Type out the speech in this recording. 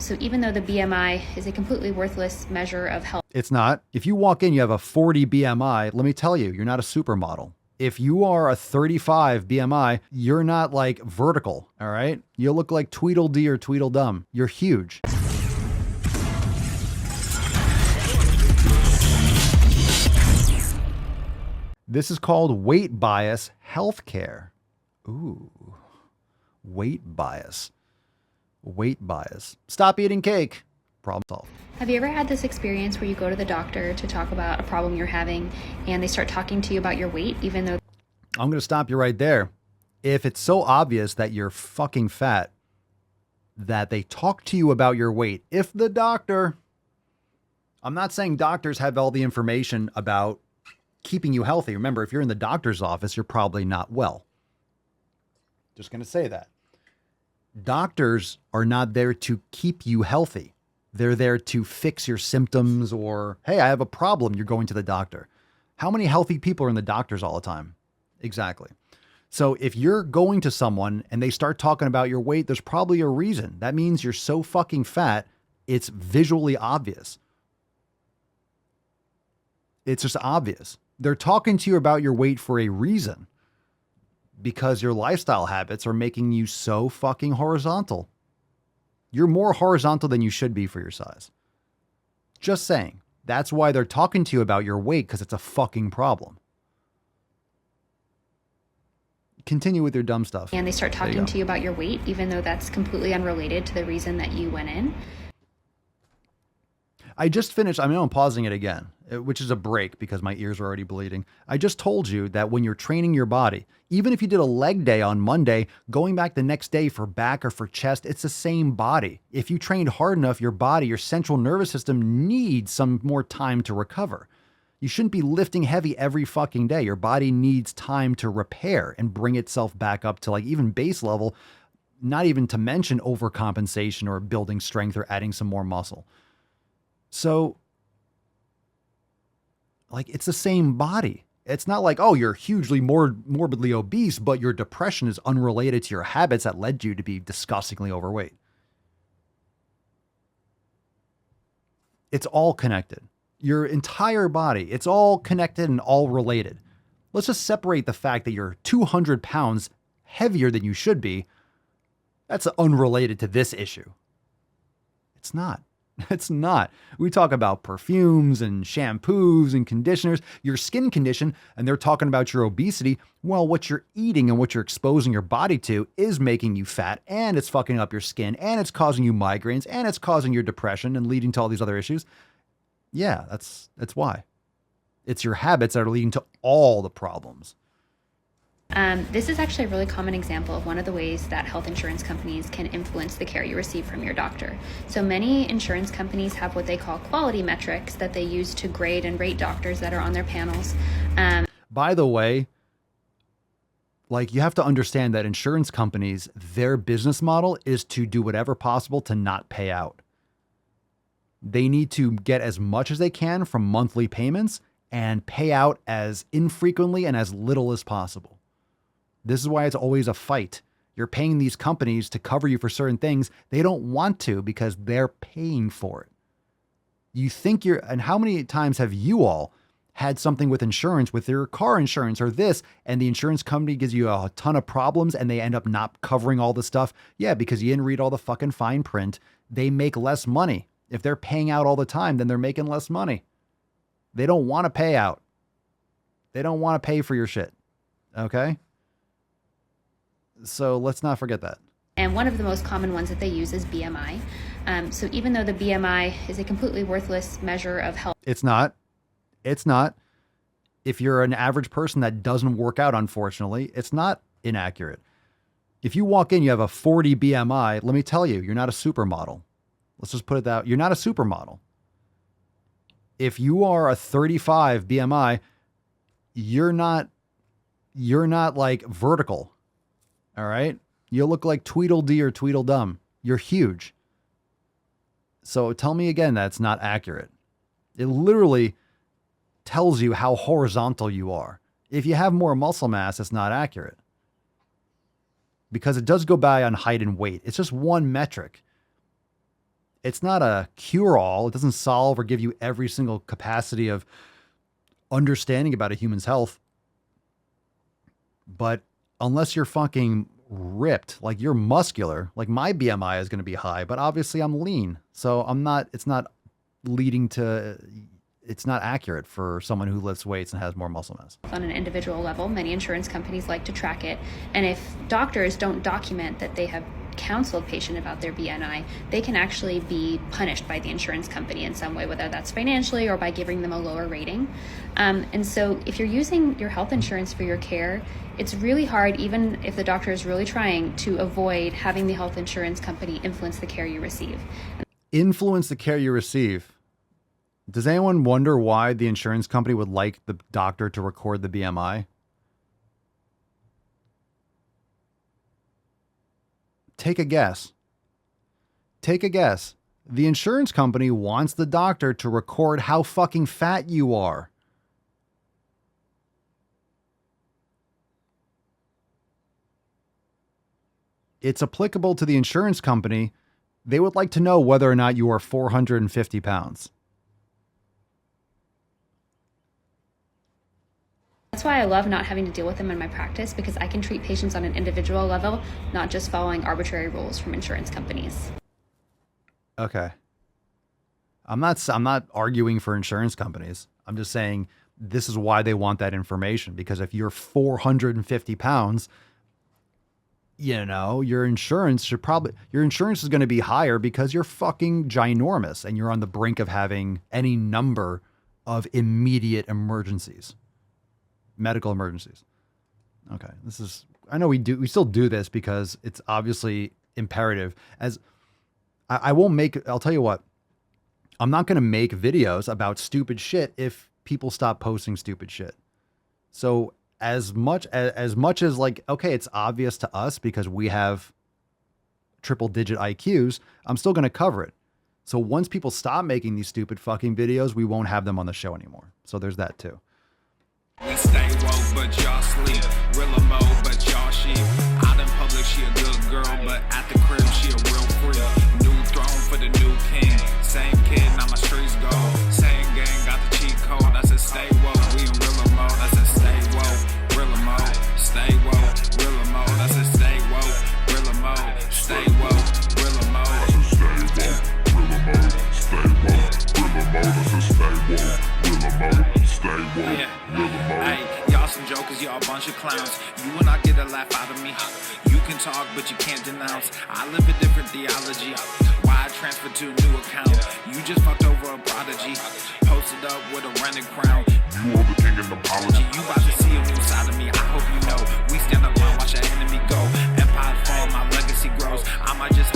So even though the BMI is a completely worthless measure of health, it's not. If you walk in, you have a 40 BMI, let me tell you, you're not a supermodel. If you are a 35 BMI, you're not like vertical, all right? You look like Tweedledee or Tweedledum. You're huge. This is called weight bias healthcare. Ooh, weight bias. Weight bias. Stop eating cake. Problem solved. have you ever had this experience where you go to the doctor to talk about a problem you're having and they start talking to you about your weight, even though I'm going to stop you right there. If it's so obvious that you're fucking fat that they talk to you about your weight, if the doctor, I'm not saying doctors have all the information about keeping you healthy. Remember, if you're in the doctor's office, you're probably not well. Just going to say that. Doctors are not there to keep you healthy. They're there to fix your symptoms or, hey, I have a problem. You're going to the doctor. How many healthy people are in the doctors all the time? Exactly. So if you're going to someone and they start talking about your weight, there's probably a reason. That means you're so fucking fat, it's visually obvious. It's just obvious. They're talking to you about your weight for a reason, because your lifestyle habits are making you so fucking horizontal. You're more horizontal than you should be for your size. Just saying. That's why they're talking to you about your weight, because it's a fucking problem. Continue with your dumb stuff. and they start talking to you about your weight, even though that's completely unrelated to the reason that you went in. I just finished, I know I'm pausing it again, which is a break because my ears are already bleeding. I just told you that when you're training your body, even if you did a leg day on Monday, going back the next day for back or for chest, it's the same body. If you trained hard enough, your body, your central nervous system needs some more time to recover. You shouldn't be lifting heavy every fucking day. Your body needs time to repair and bring itself back up to like even base level, not even to mention overcompensation or building strength or adding some more muscle. So, like, it's the same body. It's not like, oh, you're hugely morbidly obese, but your depression is unrelated to your habits that led you to be disgustingly overweight. It's all connected. Your entire body, it's all connected and all related. Let's just separate the fact that you're 200 pounds heavier than you should be. That's unrelated to this issue. It's not. It's not. We talk about perfumes and shampoos and conditioners, your skin condition, and they're talking about your obesity. Well, what you're eating and what you're exposing your body to is making you fat, and it's fucking up your skin, and it's causing you migraines, and it's causing your depression and leading to all these other issues. Yeah, that's why. It's your habits that are leading to all the problems. This is actually a really common example of one of the ways that health insurance companies can influence the care you receive from your doctor. So many insurance companies have what they call quality metrics that they use to grade and rate doctors that are on their panels. By the way, like, you have to understand that insurance companies, their business model is to do whatever possible to not pay out. They need to get as much as they can from monthly payments and pay out as infrequently and as little as possible. This is why it's always a fight. You're paying these companies to cover you for certain things. They don't want to because they're paying for it. You think and how many times have you all had something with insurance, with your car insurance or this, and the insurance company gives you a ton of problems and they end up not covering all the stuff? Yeah, because you didn't read all the fucking fine print. They make less money. If they're paying out all the time, then they're making less money. They don't want to pay out. They don't want to pay for your shit. Okay? So let's not forget that. And one of the most common ones that they use is BMI. So even though the BMI is a completely worthless measure of health, it's not. It's not. If you're an average person that doesn't work out, unfortunately, it's not inaccurate. If you walk in, you have a 40 BMI, let me tell you, you're not a supermodel. Let's just put it that, you're not a supermodel. If you are a 35 BMI, you're not like vertical. All right. You look like Tweedledee or Tweedledum. You're huge. So tell me again that's not accurate. It literally tells you how horizontal you are. If you have more muscle mass, it's not accurate. Because it does go by on height and weight. It's just one metric. It's not a cure-all. It doesn't solve or give you every single capacity of understanding about a human's health. But unless you're fucking ripped, like you're muscular, like my BMI is going to be high, but obviously I'm lean. So it's not accurate for someone who lifts weights and has more muscle mass. On an individual level, many insurance companies like to track it. And if doctors don't document that they have counseled patient about their BMI, they can actually be punished by the insurance company in some way, whether that's financially or by giving them a lower rating. And so if you're using your health insurance for your care, it's really hard, even if the doctor is really trying, to avoid having the health insurance company influence the care you receive. Influence the care you receive. Does anyone wonder why the insurance company would like the doctor to record the BMI? Take a guess. Take a guess. The insurance company wants the doctor to record how fucking fat you are. It's applicable to the insurance company. They would like to know whether or not you are 450 pounds. That's why I love not having to deal with them in my practice, because I can treat patients on an individual level, not just following arbitrary rules from insurance companies. Okay. I'm not arguing for insurance companies. I'm just saying this is why they want that information, because if you're 450 pounds, your insurance is going to be higher because you're fucking ginormous and you're on the brink of having any number of immediate emergencies. Medical emergencies. Okay. I know we still do this because it's obviously imperative. I'll tell you what, I'm not going to make videos about stupid shit if people stop posting stupid shit. So as much as like, okay, it's obvious to us because we have triple digit IQs, I'm still going to cover it. So once people stop making these stupid fucking videos, we won't have them on the show anymore. So there's that too. We stay woke, but y'all sleep. Rilla mo, but y'all sheep. Out in public, she a good girl, but at the crib, she a real freak. New throne for the new king. Same kid, now my streets go. Same gang, got the cheat code. I said stay woke, we in Rilla mo. I said stay woke, Rilla mo. Stay woke, Rilla mo. I said stay woke, Rilla mo. Stay woke, Rilla mo. I said stay woke, Rilla mo. Stay woke, Rilla mo. I said stay woke, Rilla mo. Stay woke. Hey, y'all some jokers, y'all a bunch of clowns. You will not get a laugh out of me. You can talk, but you can't denounce. I live a different theology. Why I transferred to a new account? You just fucked over a prodigy. Posted up with a running crown. You are the king of apology. You about to see a new side of me. I hope you know. We stand up and watch our enemy go. Empire fall, my legacy grows. I might just